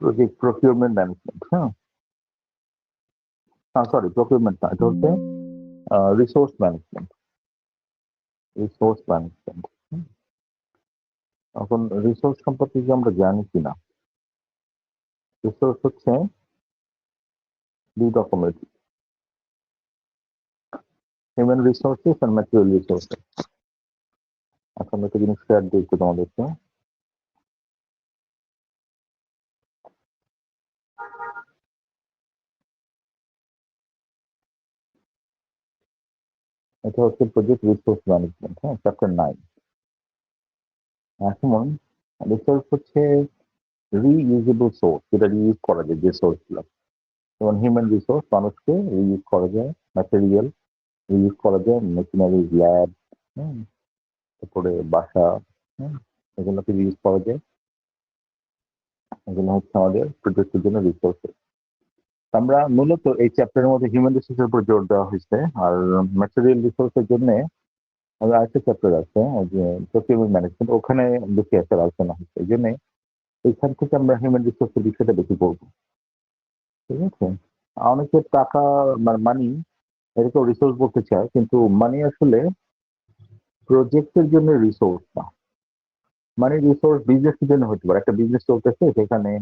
Project procurement management. হ্যাঁ, sorry, procurement না, এটা হচ্ছে রিসোর্স ম্যানেজমেন্ট। Resource management. এখন রিসোর্স সম্পর্কে কি আমরা জানি কিনা? রিসোর্স হচ্ছে দুই রকমের, হিউম্যান রিসোর্সেস আর ম্যাটেরিয়াল রিসোর্সেস। এখন একটা জিনিস শেয়ার দিই একটু তোমাদেরকে। এটা হচ্ছে প্রজেক্ট রিসোর্স ম্যানেজমেন্ট, হ্যাঁ, চ্যাপ্টার 9। এখন রিসোর্স হচ্ছে রিইউজেবল সোর্স, যেটা রিইউজ করা যায় যে সোর্স গুলো। যেমন হিউম্যান রিসোর্স, মানুষকে রিইউজ করা যায়, ম্যাটেরিয়াল রিইউজ করা যায়, মেশিনারি, ল্যাব, তারপরে বাসা, এগুলোকে রিইউজ করা যায়। এগুলো হচ্ছে আমাদের প্রজেক্টের জন্য রিসোর্সেস। আমরা মূলত এই চ্যাপ্টারের মধ্যে হিউম্যান রিসোর্সের উপর জোর দেওয়া হয়েছে, আর ম্যাটেরিয়াল রিসোর্সের জন্য আমাদের আরেকটা চ্যাপ্টার আছে, ওই যে প্রকিউরমেন্ট ম্যানেজমেন্ট, ওখানে বেশি একটা আলোচনা হচ্ছে। এই জন্য এইখান থেকে আমরা হিউম্যান রিসোর্সের বিষয়টা বেশি পড়বো। ঠিক আছে? অনেকের টাকা মানি এটাকেও রিসোর্স বলতে চায়, কিন্তু মানি আসলে প্রজেক্টের জন্য রিসোর্স না। মানি রিসোর্স বিজনেসের জন্য হতে পারে। একটা বিজনেস চলতেছে, সেখানে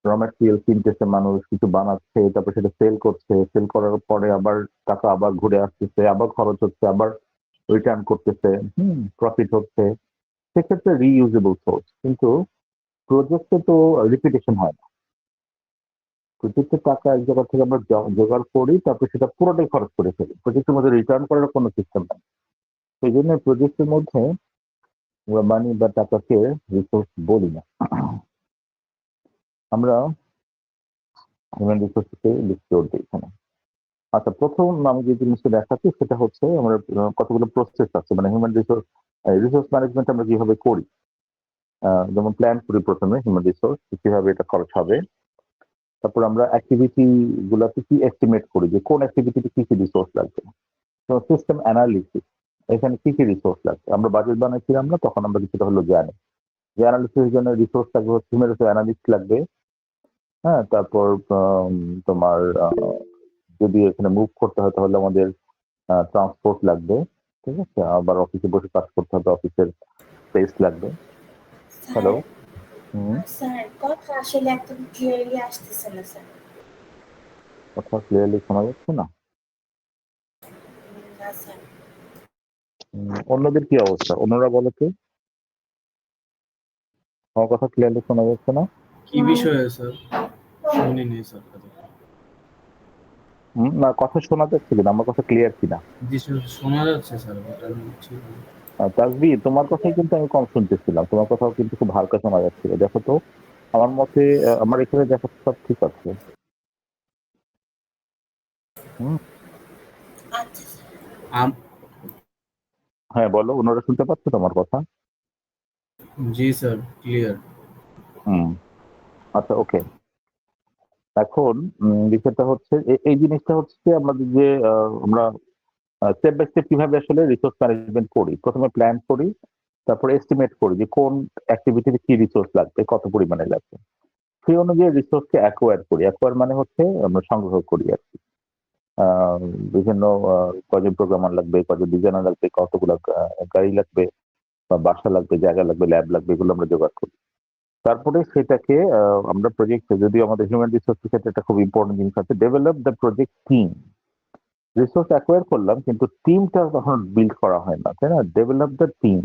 র ম্যাটেরিয়াল কিনতেছে মানুষ, কিছু বানাচ্ছে, তারপর সেটা সেল করছে, সেল করার পরে আবার টাকা আবার ঘুরে আসতেছে, আবার খরচ হচ্ছে, আবার রিটার্ন করতেছে, প্রফিট হচ্ছে, সেক্ষেত্রে রিইউজেবল সোর্স। কিন্তু প্রজেক্টে তো রিপিটেশন হয় না। প্রজেক্টের টাকা এক জায়গা থেকে আমরা জোগাড় করি, তারপর সেটা পুরোটাই খরচ করে ফেলি। প্রজেক্টের মধ্যে রিটার্ন করার কোনো সিস্টেম নেই। সেই জন্য প্রজেক্টের মধ্যে আমরা মানি বা টাকাকে রিসোর্স বলি না। আমরা হিউম্যান রিসোর্সকে বেশি জোর দিই এখানে। আচ্ছা, প্রথম আমি যে জিনিসটা দেখাচ্ছি সেটা হচ্ছে আমরা কতগুলো প্রসেস আছে, মানে হিউম্যান রিসোর্স ম্যানেজমেন্ট আমরা কিভাবে করি। যেমন প্ল্যান করি প্রথমে হিউম্যান রিসোর্স কিভাবে এটা খরচ হবে, তারপর আমরা অ্যাক্টিভিটি গুলাকে কি এস্টিমেট করি যে কোন অ্যাক্টিভিটিতে কি কি রিসোর্স লাগবে। সিস্টেম অ্যানালিসিস, এখানে কি কি রিসোর্স লাগবে। আমরা বাজেট বানাইছিলাম না, তখন আমরা কিছুটা হলো জানি যে অ্যানালিসিসের জন্য রিসোর্স লাগবে, হচ্ছে হিউম্যান রিসোর্স অ্যানালিস্ট লাগবে। হ্যাঁ, তারপর তোমার যদি এখানে মুভ করতে হয় তাহলে আমাদের ট্রান্সপোর্ট লাগবে। ঠিক আছে, আবার অফিসে বসে কাজ করতে হবে, অফিসের স্পেস লাগবে। হ্যালো। স্যার, কথা আসলে একদম ক্লিয়ারলি আসতেছে না স্যার। কথা ক্লিয়ারলি শোনা যাচ্ছে না? না স্যার। অন্যদের কি অবস্থা? অন্যরা বলো তো, আমার কথা ক্লিয়ারলি শোনা যাচ্ছে না? কি বিষয়ে স্যার? শুনিনি স্যার। না, কথা শোনা যাচ্ছে কিনা, আমার কথা ক্লিয়ার কিনা? জি স্যার, শোনা যাচ্ছে স্যার, ওটা ঠিক। তাজবি, তোমার কথাই কিন্তু আমি কম শুনতেছিলাম, তোমার কথাও কিন্তু খুব হালকা শোনা যাচ্ছিল। দেখো তো, আমার মতে আমার এখানে দেখো সব ঠিক আছে। আচ্ছা স্যার। হ্যাঁ বলো, ওনারা শুনতে পাচ্ছে তোমার কথা? জি স্যার, ক্লিয়ার। আচ্ছা, ওকে। এখন বিষয়টা হচ্ছে এই জিনিসটা হচ্ছে আমাদের যে আমরা স্টেপ বাই স্টেপ কিভাবে আসলে রিসোর্স ম্যানেজমেন্ট করি। প্রথমে প্ল্যান করি, তারপরে এস্টিমেট করি যে কোন অ্যাক্টিভিটিতে কি রিসোর্স লাগবে, কত পরিমাণে লাগবে। সেই অনুযায়ী রিসোর্সকে অ্যাকোয়ার করি। অ্যাকোয়ার মানে হচ্ছে আমরা সংগ্রহ করি আর কি। আহ, বিভিন্ন কজন প্রোগ্রামার লাগবে, কজন ডিজাইনার লাগবে, কতগুলো গাড়ি লাগবে, বা বাসা লাগবে, জায়গা লাগবে, ল্যাব লাগবে, এগুলো আমরা জোগাড় করি। তারপরে সেটাকে আমরা প্রজেক্ট, যদি আমাদের হিউম্যান রিসোর্সের ক্ষেত্রে একটা খুব ইম্পর্টেন্ট জিনিস আছে, develop the project team. Resource acquire করলাম, কিন্তু টিমটা তখন বিল্ড করা হয় না, তাই না? Develop the team.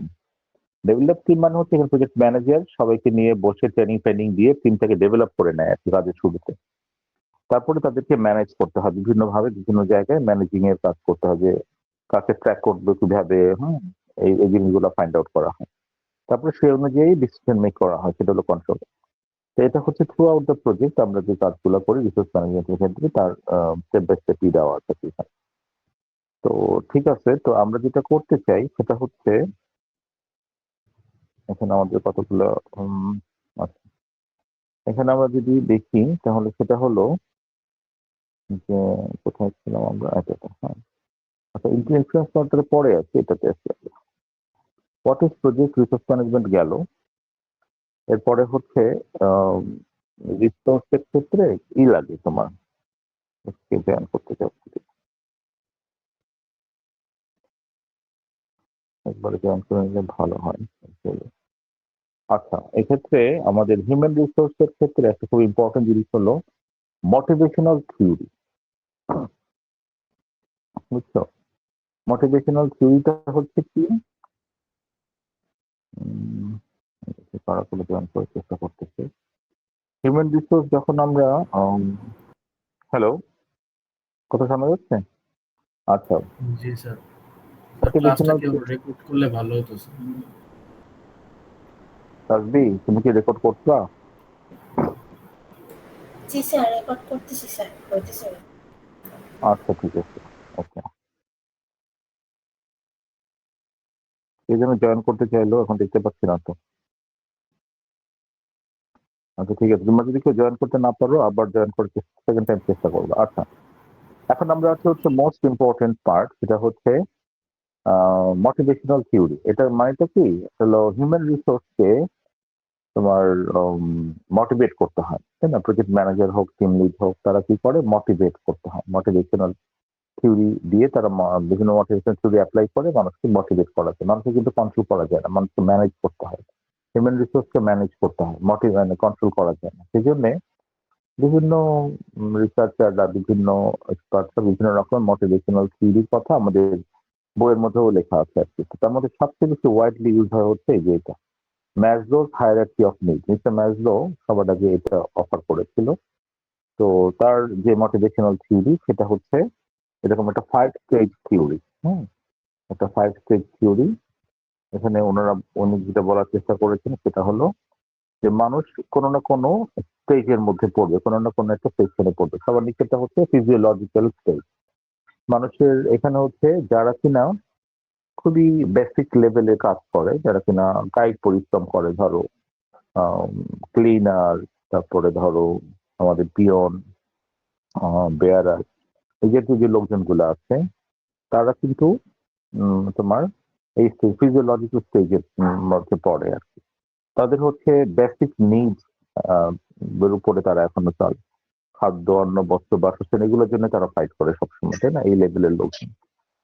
Develop team মানে হচ্ছে এখানে প্রজেক্ট ম্যানেজার সবাইকে নিয়ে বসে ট্রেনিং দিয়ে টিমটাকে ডেভেলপ করে নেয় আর কি কাজের শুরুতে। তারপরে তাদেরকে ম্যানেজ করতে হবে বিভিন্নভাবে, বিভিন্ন জায়গায় ম্যানেজিং এর কাজ করতে হবে, কাকে ট্র্যাক করবে কিভাবে, এই জিনিসগুলো ফাইন্ড আউট করা হয়। তারপরে সেই অনুযায়ী ডিসিশন মেক করা হয়, সেটা হলো কন্ট্রোল। তো এটা হচ্ছে থ্রু আউট দ্য প্রজেক্ট আমরা যে কাজগুলো করি রিসোর্স ম্যানেজমেন্টের ক্ষেত্রে, তার স্টেপ বাই স্টেপ দেওয়া আছে এখানে। তো ঠিক আছে, তো আমরা যেটা করতে চাই সেটা হচ্ছে, এখানে আমাদের কতগুলো আচ্ছা, এখানে আমরা যদি দেখি তাহলে সেটা হলো যে কোথায় ছিলাম আমরা, এটা, হ্যাঁ। আচ্ছা, ইনফ্লুয়েন্স ফ্যাক্টরে পরে আছে, এটাতে আছে। What is project resource management গেল। এরপরে হচ্ছে রিসোর্সের ক্ষেত্রে লাগে তোমার জয়েন করতে চাচ্ছি, একবারে জয়েন করে নিলে ভালো হয়। আচ্ছা, এক্ষেত্রে আমাদের হিউম্যান রিসোর্সের ক্ষেত্রে একটা খুব ইম্পর্টেন্ট জিনিস হলো মোটিভেশনাল থিওরি। বুঝছো? মোটিভেশনাল থিওরিটা হচ্ছে কি, কারা করে জয়েন করার চেষ্টা করতেছে। হিউম্যান রিসোর্স যখন আমরা হ্যালো, কথা শোনা যাচ্ছে? আচ্ছা, জি স্যার। ক্লাসটা কেউ রেকর্ড করলে ভালো হতো স্যার। তাসবি তুমি কি রেকর্ড করছো? জি স্যার, রেকর্ড করতেছি স্যার, হইতেছে। আচ্ছা ঠিক আছে, ওকে। এই জন্য জয়েন করতে চাইলো, এখন দেখতে পাচ্ছি না তো। আচ্ছা ঠিক আছে, তোমরা যদি কেউ জয়েন করতে না পারো আবার জয়েন করতে সেকেন্ড টাইম চেষ্টা করবো। আচ্ছা, এখন আমরা হচ্ছে মোস্ট ইম্পর্টেন্ট পার্ট, সেটা হচ্ছে মোটিভেশনাল থিওরি। এটার মানেটা কি হলো হিউম্যান রিসোর্সকে তোমার মোটিভেট করতে হয়, তাই না? প্রজেক্ট ম্যানেজার হোক, টিম লিড হোক, তারা কি করে মোটিভেট করতে হয়। মোটিভেশনাল থিওরি দিয়ে তারা বিভিন্ন মোটিভেশনাল থিওরি অ্যাপ্লাই করে মানুষকে মোটিভেট করাতে। মানুষকে কিন্তু কন্ট্রোল করা যায় না, মানুষকে ম্যানেজ করতে হয়। হিউম্যান রিসোর্সকে ম্যানেজ করতে হয়, কন্ট্রোল করা যায় না। সেই জন্য বিভিন্ন রিসার্চাররা, বিভিন্ন এক্সপার্টরা বিভিন্ন রকম মোটিভেশনাল থিওরির কথা আমাদের বইয়ের মধ্যেও লেখা আছে আর কি। তার মধ্যে সবচেয়ে বেশি ওয়াইডলি ইউজ হয় হচ্ছে এই যে এটা, ম্যাসলোর hierarchy of need. Mister Maslow সবার আগে এটা অফার করেছিল। তো তার যে মোটিভেশনাল থিওরি সেটা হচ্ছে এরকম একটা 5 স্টেজ থিওরি। হুম, একটা 5 স্টেজ থিওরি। এখানে উনি যেটা বলার চেষ্টা করেছেন সেটা হলো যে মানুষ কোনো না কোনো স্টেজের মধ্যে পড়বে, কোনো না কোনো একটা সেকশনে পড়বে। সবার নিচেটা হচ্ছে ফিজিওলজিক্যাল স্টেজ। মানুষের এখানে হচ্ছে যারা কিনা খুবই বেসিক লেভেলে কাজ করে, যারা কিনা কায়িক পরিশ্রম করে, ধরো ক্লিনার, তারপরে ধরো আমাদের পিয়ন, বেয়ারার, এই জাতীয় যে লোকজনগুলো আছে তারা কিন্তু তোমার এই ফিজিওলজিক্যাল স্টেজের মধ্যে পড়ে আর কি। তাদের হচ্ছে বেসিক নিডস এর উপরে তারা এখনো চলে। খাদ্য, অন্ন, বস্ত্র, বাসস্থান, এগুলোর জন্য তারা ফাইট করে সবসময়, তাই না? এই লেভেলের লোকজন।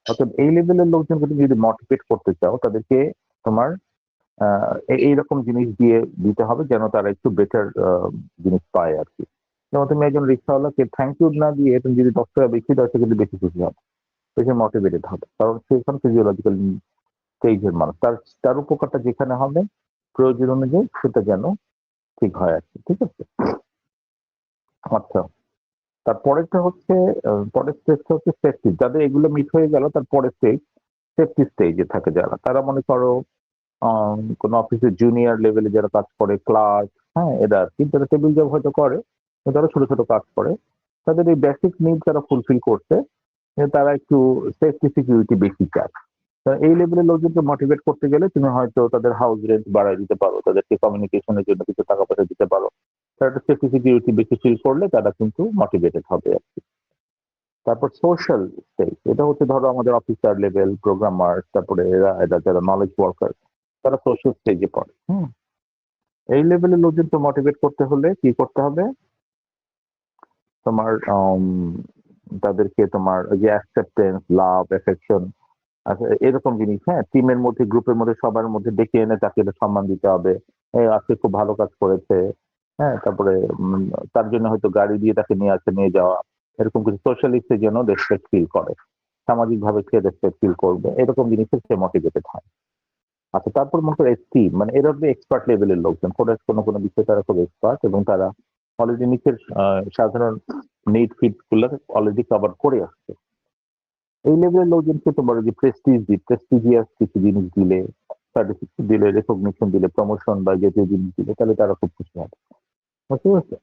অর্থাৎ এই লেভেলের লোকজনকে তুমি যদি মোটিভেট করতে চাও, তাদেরকে তোমার এইরকম জিনিস দিয়ে দিতে হবে যেন তারা একটু বেটার জিনিস পায় আর কি। যেমন তুমি একজন রিক্সাওয়ালাকে থ্যাংক ইউ না দিয়ে তুমি যদি 10 টাকা বেশি দাও, সে কিন্তু বেশি খুশি হবে, বেশি মোটিভেটেড হবে, কারণ সে এখন ফিজিওলজিক্যাল স্টেজের মানুষ। তার তার উপকারটা যেখানে হবে প্রয়োজন অনুযায়ী সেটা যেন ঠিক হয় আর কি। ঠিক আছে? আচ্ছা, তারপরেরটা হচ্ছে পরের স্টেজটা হচ্ছে সেফটি। যাদের এগুলো মিট হয়ে গেল, তার পরের স্টেজ সেফটি স্টেজে থাকে যারা, তারা মনে করো কোন অফিসের জুনিয়র লেভেলে যারা কাজ করে, ক্লার্ক, হ্যাঁ, এরা আর কি, যারা টেবিল জব হয়তো করে, তারা ছোট ছোট কাজ করে, তাদের এই বেসিক নিড তারা ফুলফিল করতে তারা একটু সেফটি সিকিউরিটি বেশি চায়। এই লেভেলের লোকজনকে মোটিভেট করতে গেলে তুমি হয়তো তাদের হাউস রেন্ট বাড়ায় দিতে পারো, তাদেরকে কমিউনিকেশনের জন্য কিছু টাকা পয়সা দিতে পারো। তারা একটা সেফটি সিকিউরিটি বেশি ফিল করলে তারা কিন্তু মোটিভেটেড হবে আর কি। তারপর সোশ্যাল স্টেজ, এটা হচ্ছে ধরো আমাদের অফিসার লেভেল, প্রোগ্রামার, তারপরে এরা এরা যারা নলেজ ওয়ার্কার, তারা সোশ্যাল স্টেজে পড়ে। এই লেভেলের লোকজনকে মোটিভেট করতে হলে কি করতে হবে? তোমার তাদেরকে তোমার যে অ্যাকসেপ্টেন্স, লাভ, এফেকশন, আচ্ছা এরকম জিনিস, হ্যাঁ, টিমের মধ্যে, গ্রুপের মধ্যে সবার মধ্যে ডেকে এনে তাকে সম্মান দিতে হবে। আজকে খুব ভালো কাজ করেছে, হ্যাঁ, তারপরে তার জন্য হয়তো গাড়ি দিয়ে তাকে নিয়ে যাওয়া, এরকম কিছু সোশ্যালিস্টে যেন রেসপেক্ট ফিল করে, সামাজিক ভাবে সে রেসপেক্ট ফিল করবে, এরকম জিনিসে সে মোটিভেটেড হয়। আচ্ছা, তারপর মনে করো এসটিম, মানে এরা হচ্ছে এক্সপার্ট লেভেলের লোকজন, কোনো বিষয়ে তারা খুব এক্সপার্ট এবং তারা অলরেডি নিচের সাধারণ নিড ফিট গুলো অলরেডি কভার করে আসছে। এই লেভেলের লোকজনকে তোমার যে প্রেস্টিজিয়াস কিছু জিনিস দিলে, সার্টিফিকেট দিলে, রেকগনিশন দিলে, প্রমোশন বা জাতীয় জিনিস দিলে, তাহলে তারা খুব খুশি হবে। বুঝতে পারছো?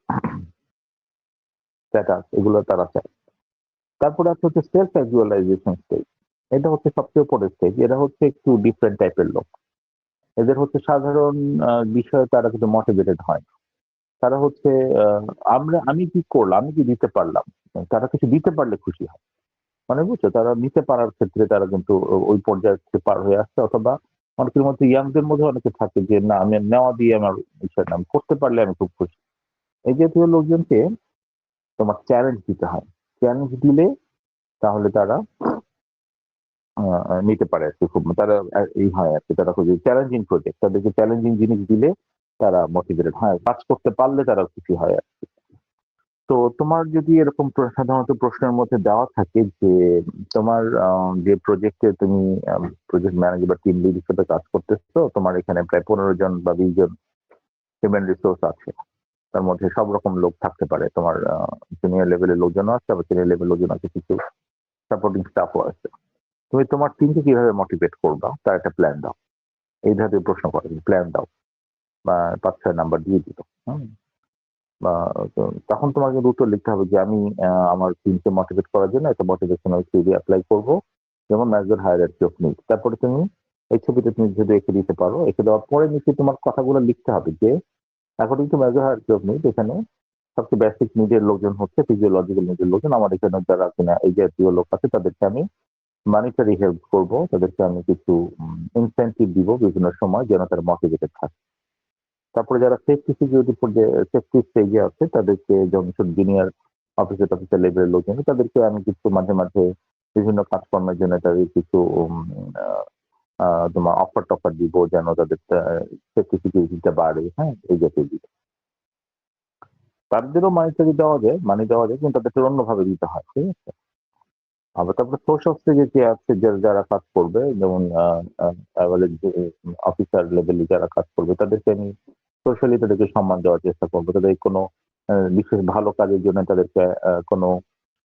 স্ট্যাটাস, এগুলো তারা চায়। তারপরে আছে হচ্ছে সেলফ অ্যাকচুয়ালাইজেশন স্টেজ। এটা হচ্ছে সবচেয়ে উপরের স্টেজ। এরা হচ্ছে একটু ডিফারেন্ট টাইপের লোক। এদের হচ্ছে সাধারণ বিষয়ে তারা কিন্তু মোটিভেটেড হয়। তারা হচ্ছে আমি কি করলাম, আমি কি দিতে পারলাম, তারা কিছু দিতে পারলে খুশি হয়। মানে বুঝছো, তারা নিতে পারার ক্ষেত্রে তারা কিন্তু ওই পর্যায়ে থেকে পার হয়ে আসছে। অথবা অনেকের মধ্যে, ইয়াংদের মধ্যে অনেকে থাকে যে না, আমি নেওয়া দিয়ে আমার বিষয় না, আমি করতে পারলে আমি খুব খুশি। এই জাতীয় লোকজনকে তোমার চ্যালেঞ্জ দিতে হয়। চ্যালেঞ্জ দিলে তাহলে তারা নিতে পারে আর কি, খুব তারা এই হয় আর কি, তারা খুব চ্যালেঞ্জিং প্রজেক্ট, তাদেরকে চ্যালেঞ্জিং জিনিস দিলে তারা মোটিভেটেড হয়, কাজ করতে পারলে তারা খুশি হয় আর কি। তো তোমার যদি এরকম সাধারণত প্রশ্নের মধ্যে দেওয়া থাকে যে তোমার যে প্রজেক্টে তুমি প্রজেক্ট ম্যানেজার বা টিম লিড হিসেবে কাজ করতেছো, তোমার এখানে প্রায় 15 জন বা 20 জন হিউম্যান রিসোর্স আছে, তার মধ্যে সব রকম লোক থাকতে পারে, তোমার সিনিয়র লেভেলের লোকজনও আছে, আবার সিনিয়র লেভেল লোকজন আছে, কিছু সাপোর্টিং স্টাফও আছে। তুমি তোমার টিমকে কিভাবে মোটিভেট করবা তার একটা প্ল্যান দাও। এই ধরনের প্রশ্ন করে প্ল্যান দাও বা 5-6 নাম্বার দিয়ে দিত। বা তখন তোমাকে উত্তর লিখতে হবে যে আমি আমার টিমকে মোটিভেট করার জন্য একটা মোটিভেশনাল থিওরি অ্যাপ্লাই করব, যেমন ম্যানেজার হায়ারার্কি অফ নিড। তারপরে তুমি এই ছবিটা তুমি যদি এঁকে দিতে পারো, এঁকে দেওয়ার পরে নিচে তোমার কথাগুলো লিখতে হবে যে according to manager hierarchy of need, এখানে সবচেয়ে বেসিক নিডের লোকজন হচ্ছে ফিজিওলজিক্যাল নিডের লোকজন। আমার এখানে যারা কিনা এই জাতীয় লোক আছে তাদেরকে আমি মানিটারি হেল্প করবো, তাদেরকে আমি কিছু ইনসেন্টিভ দিব বিভিন্ন সময় যেন তারা মোটিভেটেড থাকে। তারপরে যারা সেফটি সিকিউরিটি সেফটি স্টেজে আছে তাদেরকে, যেমন জুনিয়র অফিসার লেভেলের লোকজন, তাদেরকে আমি কিছু মাঝে মাঝে বিভিন্ন কাজকর্মের জন্য তাদের কিছু তোমার অফার টফার দিব যেন তাদের সেফটি সিকিউরিটিটা বাড়ে। হ্যাঁ, এই জাতীয় দিব। তাদেরও মানিটারি দেওয়া যায়, মানি দেওয়া যায়, কিন্তু তাদেরকে অন্যভাবে দিতে হয়। ঠিক আছে। আবার তারপরে সোশ্যাল স্টেজে যে আছে যারা কাজ করবে, যেমন অফিসার লেভেলে যারা কাজ করবে তাদেরকে আমি সোশ্যালি তাদেরকে সম্মান দেওয়ার চেষ্টা করবো। তাদের কোনো বিশেষ ভালো কাজের জন্য তাদেরকে কোনো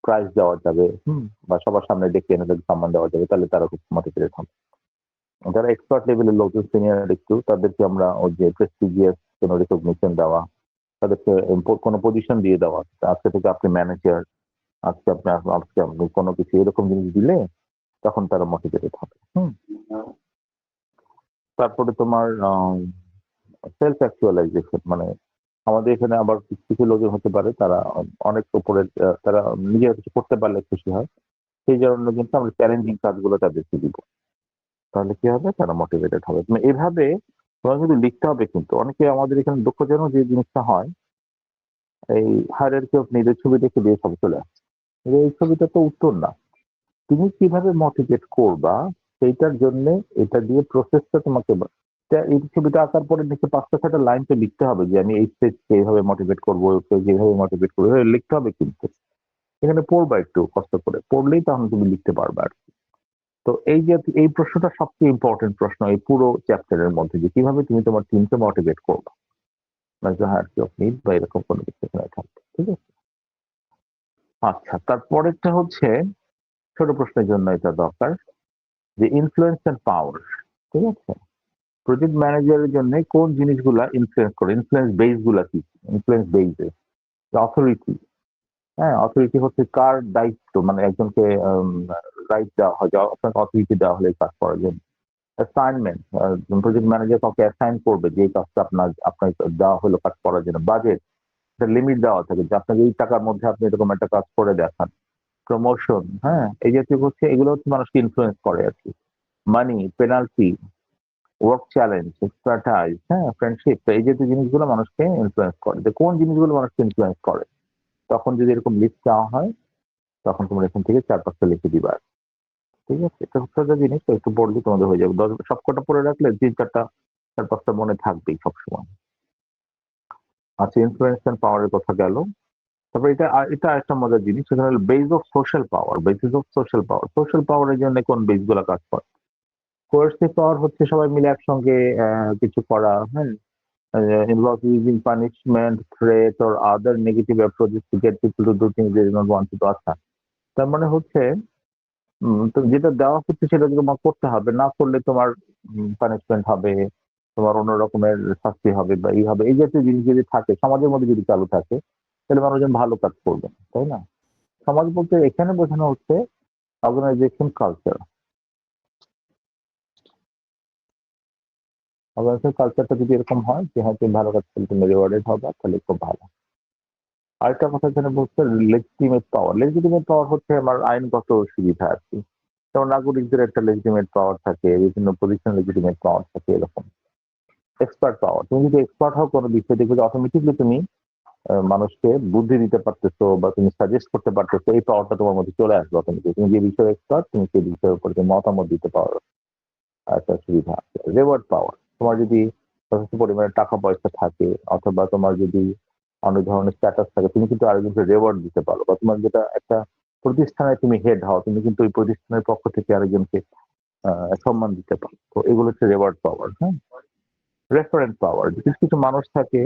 প্রাইজ দেওয়া যাবে, বা সবার সামনে ডেকে এনে তাদেরকে সম্মান দেওয়া যাবে, তাহলে তারা খুব মোটিভেটেড হবে। যারা এক্সপার্ট লেভেলের লোকজন, সিনিয়র একটু, তাদেরকে আমরা ওই যে প্রেস্টিজিয়াস কোনো রেকগনিশন দেওয়া, তাদেরকে কোনো পজিশন দিয়ে দেওয়া, আজকে থেকে আপনি ম্যানেজার, আজকে আপনি কোনো কিছু এরকম জিনিস দিলে তখন তারা মোটিভেটেড হবে। তারপরে তোমার সেলফ অ্যাকচুয়ালাইজেশন, মানে আমাদের এখানে আবার কিছু লোকজন হতে পারে তারা অনেক উপরে, তারা নিজেরা কিছু করতে পারলে খুশি হয়, সেই জন্য কিন্তু আমরা চ্যালেঞ্জিং কাজগুলো তাদেরকে দিব, তাহলে কি হবে, তারা মোটিভেটেড হবে। মানে এইভাবে তোমার কিন্তু লিখতে হবে। কিন্তু অনেকে আমাদের এখানে দুঃখজনক যে জিনিসটা হয়, এই হায়ারার্কি অফ নিডের ছবি দেখে দিয়ে সব চলে আসছে, এই ছবিটা তো উত্তর না। তুমি কিভাবে মোটিভেট করবা সেইটার জন্য এটা দিয়ে প্রসেসটা তোমাকে, এই ছবিটা আঁকার পরে নিচে 5-6টা লাইন তো লিখতে হবে যে আমি এই স্টেজকে এইভাবে মোটিভেট করবো, যেভাবে মোটিভেট করবো লিখতে হবে। কিন্তু এখানে পড়বা, একটু কষ্ট করে পড়লেই তখন তুমি লিখতে পারবে আর কি। তো এই যে এই প্রশ্নটা সবচেয়ে ইম্পর্টেন্ট প্রশ্ন এই পুরো চ্যাপ্টারের মধ্যে, যে কিভাবে তুমি তোমার টিমকে মোটিভেট করবা, হায়ারার্কি অফ নিড বা এরকম কোনো কিছু এখানে থাকবে। ঠিক আছে। আচ্ছা, তারপরেরটা হচ্ছে ছোট প্রশ্নের জন্য এটা দরকার, যে ইনফ্লুয়েন্স এন্ড পাওয়ার। ঠিক আছে। প্রজেক্ট ম্যানেজারের জন্য কোন জিনিসগুলা ইনফ্লুয়েন্স করে, ইনফ্লুয়েন্স বেস গুলা কি, ইনফ্লুয়েন্স বেস, অথরিটি। হ্যাঁ, অথরিটি হচ্ছে কার দায়িত্ব, মানে একজনকে রাইট দেওয়া হয়, আপনাকে অথরিটি দেওয়া হলে কাজ করার জন্য। অ্যাসাইনমেন্ট, প্রজেক্ট ম্যানেজার কাউকে অ্যাসাইন করবে যে এই কাজটা আপনার দেওয়া হলো কাজ করার জন্য। বাজেট, একটা লিমিট দেওয়া থাকে যে আপনাকে এই টাকার মধ্যে আপনি এরকম একটা কাজ করে দেখান। প্রমোশন, হ্যাঁ, এই জাতীয় হচ্ছে, এগুলো হচ্ছে মানুষকে ইনফ্লুয়েন্স করে আর কি। মানি, পেনাল্টি, ওয়ার্ক চ্যালেঞ্জ, এক্সপার্টাইজ, হ্যাঁ, ফ্রেন্ডশিপ, এই জাতীয় জিনিসগুলো মানুষকে ইনফ্লুয়েন্স করে। যে কোন জিনিসগুলো মানুষকে ইনফ্লুয়েন্স করে, তখন যদি এরকম লিস্ট দেওয়া হয় তখন তোমরা এখান থেকে 4-5টা লিখে দিবা। ঠিক আছে। এটা হচ্ছে একটা জিনিস, একটু পড়লে তোমাদের হয়ে যাবে। সবকটা পড়ে রাখলে 3-4টা মনে থাকবেই সবসময়। আচ্ছা, ইনফ্লুয়েন্স এন্ড পাওয়ারের কথা গেল। তারপরে এটা একটা মজার জিনিস, সেটা হলো base of social power. Basis of social power, social পাওয়ারের জন্য কোন বেস গুলা কাজ করে। কোয়ার্সিভ পাওয়ার হচ্ছে সবাই মিলে একসঙ্গে কিছু করা, হ্যাঁ, involves using punishment, threat or other negative approaches to get people to do things they do not want to do। আচ্ছা, তার মানে হচ্ছে তো যেটা দেওয়া হচ্ছে সেটা তোমার করতে হবে, না করলে তোমার পানিশমেন্ট হবে, তোমার অন্য রকমের শাস্তি হবে বা এই হবে। এই জাতীয় জিনিস যদি থাকে সমাজের মধ্যে, যদি চালু থাকে, তাহলে মানুষজন ভালো কাজ করবে, তাই না? সমাজ বলতে এখানে বোঝানো হচ্ছে অর্গানাইজেশন কালচার। অর্গানাইজেশন কালচারটা যদি এরকম হয় যে হয়তো ভালো কাজ করলে তুমি রিওয়ার্ডেড হবে, তাহলে খুব ভালো। আরেকটা কথা এখানে বলছে লেজিটিমেট পাওয়ার। লেজিটিমেট পাওয়ার হচ্ছে আমার আইনগত সুবিধা আর কি। যেমন নাগরিকদের একটা লেজিটিমেট পাওয়ার থাকে, বিভিন্ন পজিশন লেজিটিমেট পাওয়ার থাকে, এরকম। এক্সপার্ট পাওয়ার, তুমি যদি এক্সপার্ট হও কোনো বিষয়ে, দেখবে যে অটোমেটিকলি তুমি মানুষকে বুদ্ধি দিতে পারতেছো বা তুমি সাজেস্ট করতে পারতেছো, এই পাওয়ারটা তোমার মধ্যে চলে আসবে অটোমেটিক। তুমি যে বিষয়ে এক্সপার্ট, তুমি সেই বিষয়ের উপর মতামত দিতে পারো, একটা সুবিধা আছে। রেওয়ার্ড পাওয়ার, তোমার যদি যথেষ্ট পরিমাণে টাকা পয়সা থাকে অথবা তোমার যদি অনেক ধরনের স্ট্যাটাস থাকে, তুমি কিন্তু আরেকজনকে রেওয়ার্ড দিতে পারো। বা তোমার যেটা একটা প্রতিষ্ঠানে তুমি হেড হও, তুমি কিন্তু ওই প্রতিষ্ঠানের পক্ষ থেকে আরেকজনকে সম্মান দিতে পারো। তো এগুলো হচ্ছে রেওয়ার্ড পাওয়ার। হ্যাঁ, রেফারেন্স পাওয়ার, কিছু কিছু মানুষ থাকে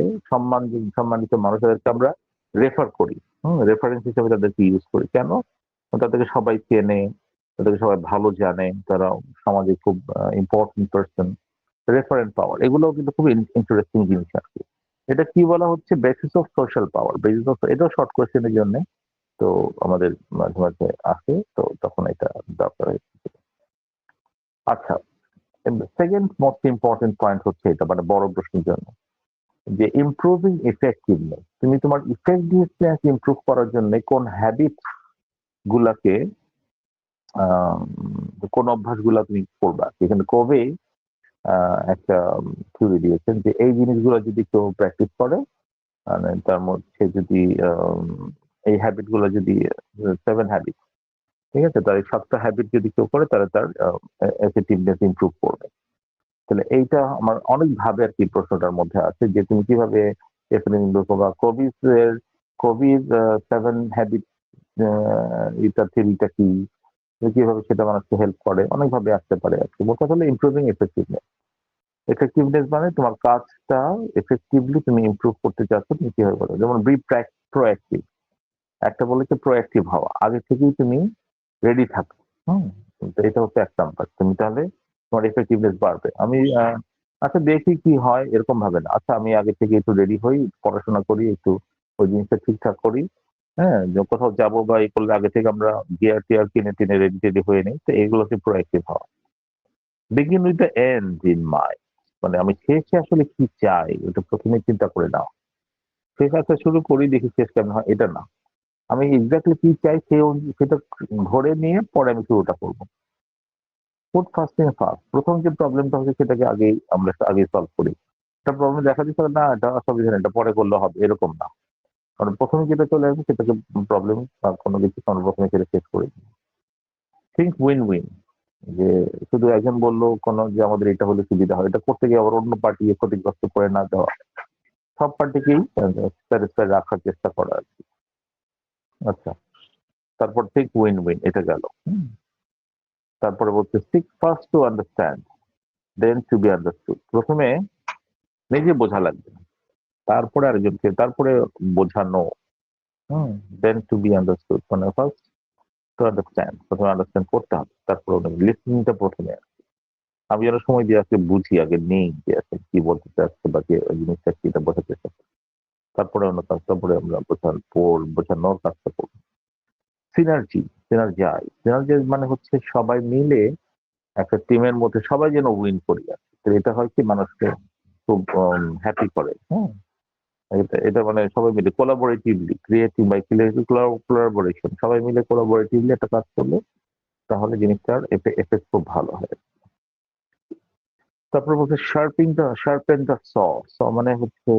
সম্মানিত মানুষ, তাদেরকে আমরা রেফার করি। রেফারেন্স হিসেবে তাদেরকে ইউজ করি। কেন? তাদেরকে সবাই চেনে, তাদেরকে সবাই ভালো জানে, তারা সমাজে খুব ইম্পর্টেন্ট পার্সন। রেফারেন্স পাওয়ার এগুলোও কিন্তু খুব ইন্টারেস্টিং জিনিস আর কি। এটা কি বলা হচ্ছে? Basis of social power. Basis of, এটাও শর্ট কোয়েশ্চেনের জন্য তো আমাদের মাঝে মাঝে আসে, তো তখন এটা দরকার হয়েছে। আচ্ছা, সেকেন্ড মোস্ট ইম্পর্টেন্ট পয়েন্ট হচ্ছে এটা, মানে বড় প্রশ্নের জন্য, যে ইমপ্রুভিং ইফেক্টিভনেস। তুমি তোমার ইফেক্টিভনেস ইমপ্রুভ করার জন্য কোন হ্যাবিট গুলাকে কোন অভ্যাসগুলা তুমি করবা। এখানে কবে একটা থিওরি দিয়েছেন যে এই জিনিসগুলো যদি কেউ প্র্যাকটিস করে, মানে তার মধ্যে যদি এই হ্যাবিট গুলো যদি 7 হ্যাবিট, ঠিক আছে, তার এই 7টা হ্যাবিট যদি কেউ করে, তাহলে তার এফেক্টিভনেস ইমপ্রুভ করবে। তাহলে এইটা আমার অনেক ভাবে আর কি প্রশ্নটার মধ্যে আছে, যে তুমি কিভাবে বা কবির 7 হ্যাবিট এটা থিওরিটা কি, কিভাবে সেটা মানুষকে হেল্প করে, অনেকভাবে আসতে পারে আর কি। মোট কথা হলো ইমপ্রুভিং এফেক্টিভনেস। এফেক্টিভনেস মানে তোমার কাজটা এফেক্টিভলি তুমি ইমপ্রুভ করতে চাচ্ছ, তুমি কিভাবে করো। যেমন বি প্রোঅ্যাক্টিভ, একটা বলেছে প্রোঅ্যাক্টিভ হওয়া, আগে থেকেই তুমি রেডি থাকো। হুম, তো এটা হচ্ছে 1 নাম্বার। তুমি তাহলে তোমার এফেক্টিভনেস বাড়বে। আমি আচ্ছা দেখি কি হয়, এরকম ভাবে না। আচ্ছা আমি আগে থেকে একটু রেডি হই, পড়াশোনা করি, একটু ওই জিনিসটা ঠিকঠাক করি। হ্যাঁ, যে কোথাও যাবো বা এই করলে আগে থেকে আমরা গিয়ার টিয়ার কিনে টিনে রেডি টেডি হয়ে নিই। তো এইগুলো হচ্ছে প্রোঅ্যাক্টিভ হওয়া। Begin with the end in mind, মানে আমি শেষে আসলে কি চাই ওটা প্রথমে চিন্তা করে নাও। শেষ কাজটা শুরু করি, দেখি শেষ কেমন হয়, এটা না। আমি এক্স্যাক্টলি কি চাই সেটা ধরে নিয়ে পরে আমি শুরুটা করবো। Put first thing first. প্রথম যে প্রবলেমটা হচ্ছে সেটাকে আমরা আগে সলভ করি। একটা প্রবলেম দেখা দিচ্ছে না, এটা অসুবিধা নেই, এটা পরে করলে হবে, এরকম না। কারণ প্রথমে যেটা চলে আসবে সেটাকে প্রবলেম বা কোনো কিছু আমরা প্রথমে সেটা শেষ করি। থিঙ্ক উইন উইন, যে শুধু একজন বললো কোনো যে আমাদের এটা হলে সুবিধা হয়, এটা করতে গিয়ে আবার অন্য পার্টি ক্ষতিগ্রস্ত করে না দেওয়া, সব পার্টিকেই স্যাটিসফাই রাখার চেষ্টা করা আর কি। আচ্ছা, তারপর থিঙ্ক উইন উইন, এটা গেল। তারপরে বলছে seek first to understand then to be understood. প্রথমে নিজে বোঝা লাগবে, তারপরে আরেকজনকে, তারপরে বোঝানো। দেন টু বি আন্ডারস্টুড, মানে ফার্স্ট টু আন্ডারস্ট্যান্ড, প্রথমে আন্ডারস্ট্যান্ড করতে হবে, তারপরে লিসনিংটা প্রথমে। আমি যেন সময় দিয়ে আজকে বুঝি, আগে নেই যে আছে কি বলতে চাচ্ছে বা কি ওই জিনিসটা কি, এটা বোঝাতে চাচ্ছে, তারপরে অন্য কাজ, তারপরে আমরা বোঝানোর কাজটা করবো। সিনার্জাইজ মানে হচ্ছে সবাই মিলে একটা টিমের মধ্যে সবাই যেন উইন করি আর কি। তো এটা হয় কি, মানুষকে খুব হ্যাপি করে। হ্যাঁ, এটা মানে সবাই মিলে কোলাবোরেটিভলি, ক্রিয়েটিভ বাই কোলাবোরেশন, সবাই মিলে কোলাবোরেটিভলি একটা কাজ করলে তাহলে জিনিসটার এফেক্ট খুব ভালো হয়। তারপর বলছে শার্পেন দ্য স মানে হচ্ছে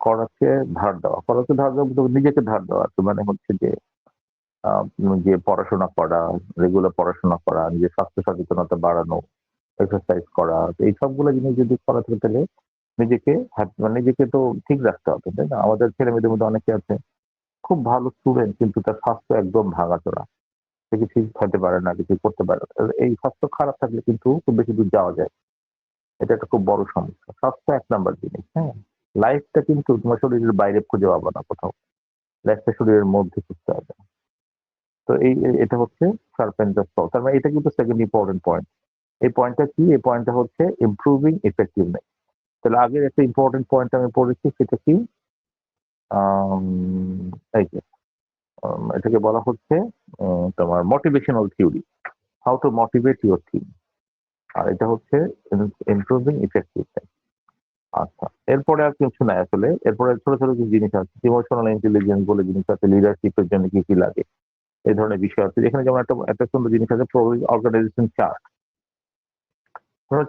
করাকে ধার দেওয়া। করাকে ধার দেওয়া বলতে নিজেকে ধার দেওয়া, মানে হচ্ছে যে যে পড়াশোনা করা, রেগুলার পড়াশোনা করা, নিজের স্বাস্থ্য সচেতনতা বাড়ানো, এক্সারসাইজ করা, এই সবগুলো জিনিস যদি করা থাকে তাহলে নিজেকে মানে নিজেকে তো ঠিক রাখতে হবে, তাই না? আমাদের ছেলে মেয়েদের মধ্যে অনেকে আছে খুব ভালো স্টুডেন্ট, কিন্তু তার স্বাস্থ্য একদম ভাঙাচোরা, সে কিছু খেতে পারে না, কিছু করতে পারে না। এই স্বাস্থ্য খারাপ থাকলে কিন্তু খুব বেশি দূর যাওয়া যায়। এটা একটা খুব বড় সমস্যা। স্বাস্থ্য 1 নাম্বার জিনিস। হ্যাঁ, লাইফটা কিন্তু তোমার শরীরের বাইরে খুঁজে পাবো না কোথাও, লাইফটা শরীরের মধ্যে খুঁজতে হবে। তো এটা হচ্ছে শার্পেন দ্য স, তার মানে এটা কিন্তু সেকেন্ড ইম্পর্টেন্ট পয়েন্ট। এই পয়েন্টটা কি? এই পয়েন্টটা হচ্ছে ইমপ্রুভিং ইফেক্টিভনেস। তাহলে আগের একটা ইম্পর্টেন্ট পয়েন্ট আমি পড়েছি, সেটা কি? এই যে এটাকে বলা হচ্ছে তোমার motivational theory, how to motivate your team. আর এটা হচ্ছে ইমপ্রুভিং ইফেক্টিভনেস। আচ্ছা, এরপরে আর কিছু নাই আসলে। এরপরে ছোট ছোট কিছু জিনিস আছে, ইমোশনাল ইন্টেলিজেন্স বলে জিনিস আছে, লিডারশিপের জন্য কি কি লাগে, এই ধরনের বিষয় আছে। এখানে যেমন একটা সুন্দর জিনিস আছে, অর্গানাইজেশন চার্ট।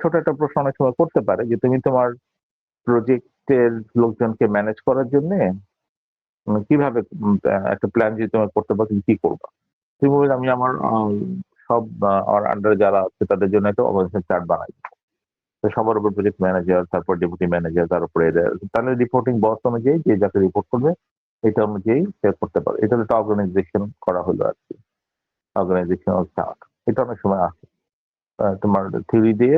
ছোট একটা প্রশ্ন অনেক সময় করতে পারে যে তুমি তোমার প্রজেক্টের লোকজনকে ম্যানেজ করার জন্য কিভাবে একটা প্ল্যান যদি তোমার করতে পারো তুমি কি করবা? তুমি বলবে আমি আমার সব আমার আন্ডারে যারা আছে তাদের জন্য একটা অর্গানাইজেশন চার্ট বানাই। তো সবার উপর প্রজেক্ট ম্যানেজার, তারপর ডেপুটি ম্যানেজার, তার উপরে এদের তাহলে রিপোর্টিং বস অনুযায়ী যে যাকে রিপোর্ট করবে এটা অনুযায়ী সে করতে পারে। এটা একটা অর্গানাইজেশন করা হলো আর কি, অর্গানাইজেশনাল চার্ট। এটা অনেক সময় আসে তোমার থিওরি দিয়ে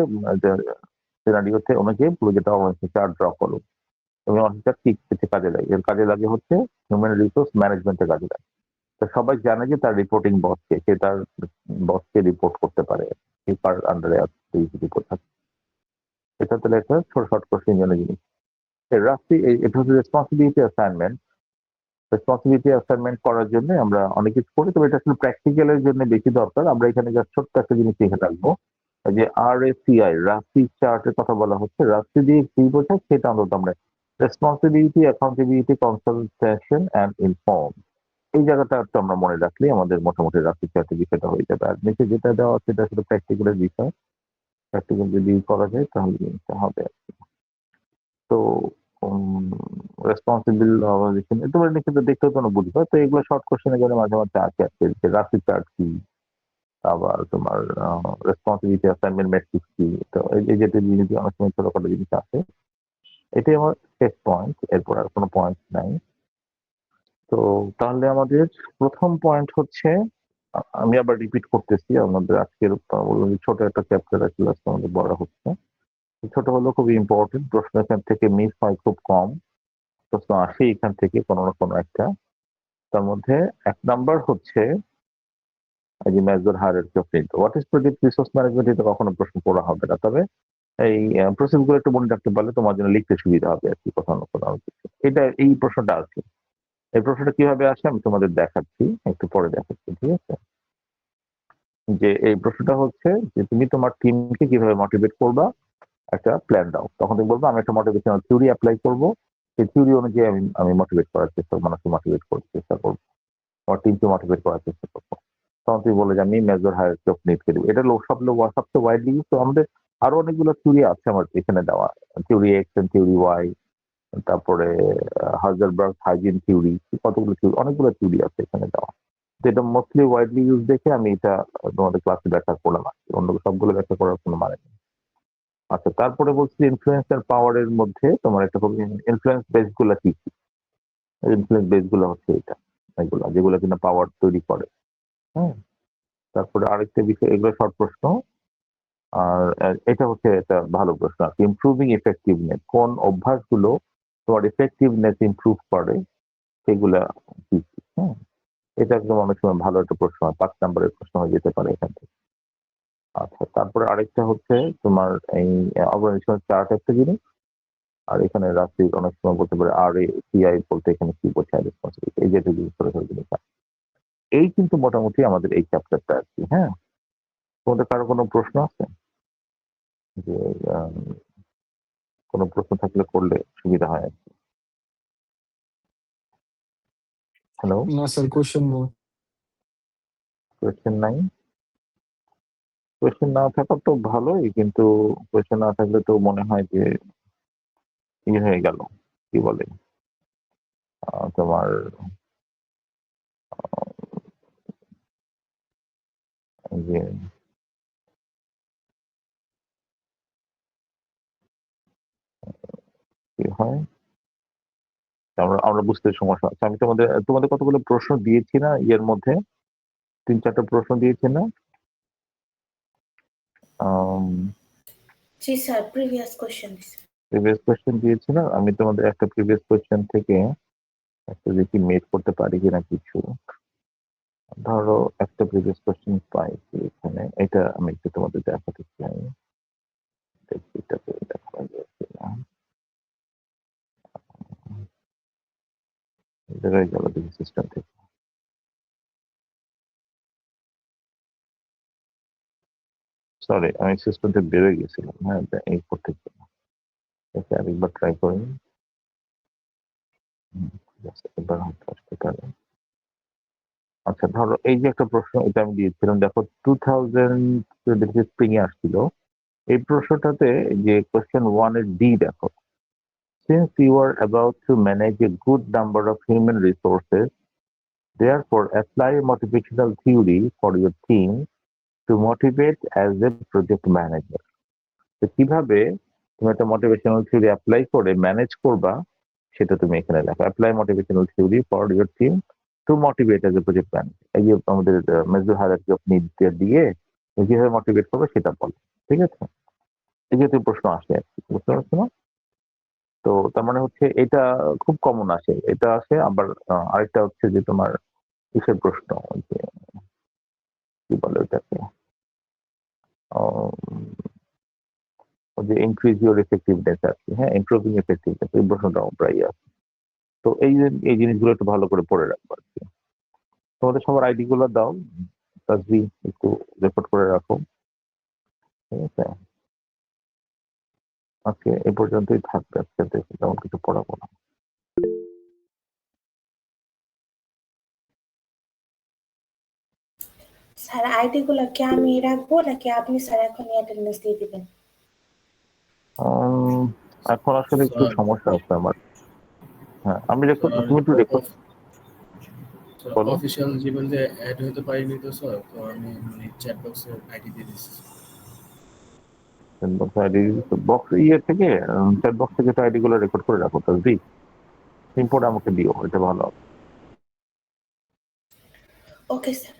সিনারিওতে অনুযায়ী পুরো যেটা অর্গানাইজেশন চার্ট ড্র করো। তুমি অনেকটা ঠিক কিছু কাজে লাগে, এর কাজে লাগে হচ্ছে হিউম্যান রিসোর্স ম্যানেজমেন্টের কাজে লাগে। তো সবাই জানে যে তার রিপোর্টিং বসকে, সে তার বসকে রিপোর্ট করতে পারে, কার আন্ডারে রিপোর্ট থাকে। এটা তাহলে একটা ছোট শর্ট কোশ্চেন জন্য জিনিস। রাফলি এটা হচ্ছে রেসপন্সিবিলিটি অ্যাসাইনমেন্ট। রেসপন্সিবিলিটি অ্যাসাইনমেন্ট করার জন্য আমরা অনেক কিছু করি, তবে এটা আসলে প্র্যাকটিক্যালের জন্য বেশি দরকার। আমরা এখানে জাস্ট ছোট্ট একটা জিনিস লিখে রাখবো যে RACI রাফি চার্টের কথা বলা হচ্ছে। রাফি দিয়ে কি বোঝায় সেটা অন্তত আমরা responsibility, accountability, consultation and inform, এই জায়গাটা একটু আমরা মনে রাখলে আমাদের মোটামুটি রাফি চার্টের বিষয়টা হয়ে যাবে। আর নিচে যেটা দেওয়া সেটা আসলে প্র্যাকটিক্যালের বিষয়। প্র্যাকটিক্যাল যদি করা যায় তাহলে জিনিসটা হবে। তো রেসপন্সিবল অর্গানাইজেশন তোমার কিন্তু দেখতেও কোনো বুঝবে। তো এগুলো শর্ট কোশ্চেনের জন্য মাঝে মাঝে আছে আর কি, রাফি চার্ট কি, আবার তোমার রেসপন্সিবিলিটি অ্যাসাইনমেন্ট ম্যাট্রিক্স কি। তো এই যে জিনিস অনেক সময় ছোটখাটো জিনিস আছে। এটাই আমার শেষ পয়েন্ট, এরপর আর কোনো পয়েন্ট নাই। তো তাহলে আমাদের প্রথম পয়েন্ট হচ্ছে, আমি আবার রিপিট করতেছি, আমাদের আজকের ছোট একটা চ্যাপ্টার আসলে আমাদের বলা হচ্ছে। ছোট হলো খুবই ইম্পর্টেন্ট, প্রশ্ন এখান থেকে মিস হয় খুব কম, প্রশ্ন আসে এখান থেকে কোনো না কোনো একটা। তার মধ্যে 1 নাম্বার হচ্ছে এই যে major hierarchy of need, what is project resource management, এটা কখনো প্রশ্ন পড়া হবে না। তবে এই প্রসেসগুলো একটু মনে রাখতে পারলে তোমার জন্য লিখতে সুবিধা হবে আর কি, কোথাও না কোথাও কিছু। এটা এই প্রশ্নটা আছে। এই প্রশ্নটা কিভাবে আসে আমি তোমাদের দেখাচ্ছি, একটু পরে দেখাচ্ছি, ঠিক আছে? যে এই প্রশ্নটা হচ্ছে যে তুমি তোমার টিমকে কিভাবে মোটিভেট করবা, একটা প্ল্যান দাও। তখন তুমি বলবো আমি একটা মোটিভেশনাল থিওরি অ্যাপ্লাই করবো, সেই থিওরি অনুযায়ী আমি মোটিভেট করার চেষ্টা, মানুষকে মোটিভেট করার চেষ্টা করবো, আমার টিমকে মোটিভেট করার চেষ্টা করবো। তখন তুমি বলে যে আমি মেজর হায়ারার্কি অফ নিডকে দেবো। এটা সবচেয়ে ওয়াইডলি ইউজ। তো আমাদের আরো অনেকগুলো থিওরি আছে আমার এখানে দেওয়া, theory X and theory Y, তারপরে হাজারবার্গ হাইজিন থিওরি, কতগুলো থিওরি, অনেকগুলো থিওরি আছে এখানে দেওয়া। তো এটা মোস্টলি ওয়াইডলি ইউজ দেখে আমি এটা তোমাদের ক্লাসে ব্যাখ্যা করলাম আর কি, অন্য সবগুলো ব্যাখ্যা করার কোনো মানে নেই। আচ্ছা, তারপরে বলছি ইনফ্লুয়েন্সার পাওয়ারের মধ্যে তোমার একটা খুব ইনফ্লুয়েন্স বেস গুলা কি কি? ইনফ্লুয়েন্স বেস গুলো হচ্ছে এটা, এগুলা যেগুলো কিনা পাওয়ার তৈরি করে। হ্যাঁ, তারপরে আরেকটা বিষয়, এগুলো শর্ট প্রশ্ন। আর এটা হচ্ছে একটা ভালো প্রশ্ন, ইমপ্রুভিং এফেক্টিভনেস, কোন অভ্যাসগুলো তোমার এফেক্টিভনেস ইমপ্রুভ করে সেগুলা কি কি? হ্যাঁ, এটা একদম অনেক সময় ভালো একটা প্রশ্ন হয়, 5 নম্বরের প্রশ্ন হয়ে যেতে পারে এখান থেকে। আচ্ছা, তারপরে আরেকটা হচ্ছে তোমার এই অর্গানাইজেশনাল চার্ট একটা জিনিস। আর এখানে রাত্রি অনেক সময় বলতে পারে RACI বলতে এখানে কি বোঝায়, রেসপন্সিবিলিটি, এই যে জিনিস ছোট ছোট জিনিস। এই কিন্তু মোটামুটি আমাদের এই চ্যাপ্টারটা আর কি। হ্যাঁ, তোমাদের কারো কোনো প্রশ্ন আছে? যে কোনো প্রশ্ন থাকলে করলে সুবিধা হয় আর কি। হ্যালো, না স্যার, কোশ্চেন নেই। কোয়েশ্চেন নাই? কোয়েশ্চেন না থাকা তো ভালোই, কিন্তু কোয়েশ্চেন না থাকলে তো মনে হয় যে ইয়ে হয়ে গেল, কি বলে তোমার যে কি হয়, আমরা আমরা বুঝতে সমস্যা হচ্ছে। আমি তোমাদের কতগুলো প্রশ্ন দিয়েছি না ইয়ের মধ্যে, 3-4টা প্রশ্ন দিয়েছি না? জি sir, previous question sir. Previous question দিয়েছি না? আমি তোমাদের একটা প্রিভিয়াস কোয়েশ্চেন থেকে একটা দেখি মেট করতে পারি কিনা কিছু। ধরো একটা প্রিভিয়াস কোয়েশ্চেন পাইছি এখানে, এটা আমি একটু তোমাদের দেখাতে চাই, দেখি এটাতে দেখা যায় কিনা। জায়গায় গেল দেখি সিস্টেম থেকে। সরি, আমি সিস্টেম থেকে বেরোয় গেছিলাম। হ্যাঁ, এই করতে একে আরেকবার ট্রাই করি। ঠিক আছে, এবার হয়তো আসতে পারে। আচ্ছা, ধরো এই যে একটা প্রশ্ন, এটা আমি দিয়েছিলাম, দেখো 2000 স্প্রিং এ আসছিল। এই প্রশ্নটাতে যে কোয়েশ্চেন 1 এর ডি দেখো, Since you are about to manage a good number of human resources, therefore apply a motivational theory for your team to motivate as a project manager. তো কিভাবে তুমি একটা মোটিভেশনাল থিওরি অ্যাপ্লাই করে manage করবা সেটা তুমি এখানে লেখো। Apply motivational theory for your team two motivate as a project manager. এই যে আমাদের মেজর হায়ারার্কি অফ নিডস দিয়ে তুমি কিভাবে মোটিভেট করবে সেটা বলো। ঠিক আছে? এই যে প্রশ্ন আসে আর কি, বুঝতে পারছো না? তো তার মানে হচ্ছে এটা খুব কমন আসে, এটা আসে। আবার আরেকটা হচ্ছে যে তোমার কিসের প্রশ্ন, ওই যে কি বলে ওটাকে, ওই যে ইনক্রিজ ইউর এফেক্টিভনেস আর কি, হ্যাঁ, ইমপ্রুভিং এফেক্টিভনেস, এই প্রশ্নটাও প্রায় আছে। তো এই জিনিসগুলো একটু ভালো করে পড়ে রাখবো আর কি। তোমাদের সবার আইডি গুলো দাও, তাজবি একটু রেকর্ড করে রাখো। ঠিক আছে, আজকে এ পর্যন্তই থাকবে। আজকে তেমন কিছু পড়াবো না। স্যার আইডি গুলো কি আমি রাখবো নাকি আপনি স্যার এখন অ্যাটেন্ডেন্স দিয়ে দিবেন? এখন আসলে একটু সমস্যা আছে আমার। হ্যাঁ, আমি রেকর্ড, তুমি একটু রেকর্ড বলো। অফিসিয়াল জীবনে অ্যাড হতে পারিনি তো স্যার, তো আমি চ্যাট বক্সে আইডি দিয়ে দিচ্ছি। বক্স ইয়ে থেকে, চ্যাট বক্স থেকে তো আইডি গুলো রেকর্ড করে রাখো তাজবি, ইম্পোর্ট আমাকে দিও, এটা ভালো হবে। Okay sir.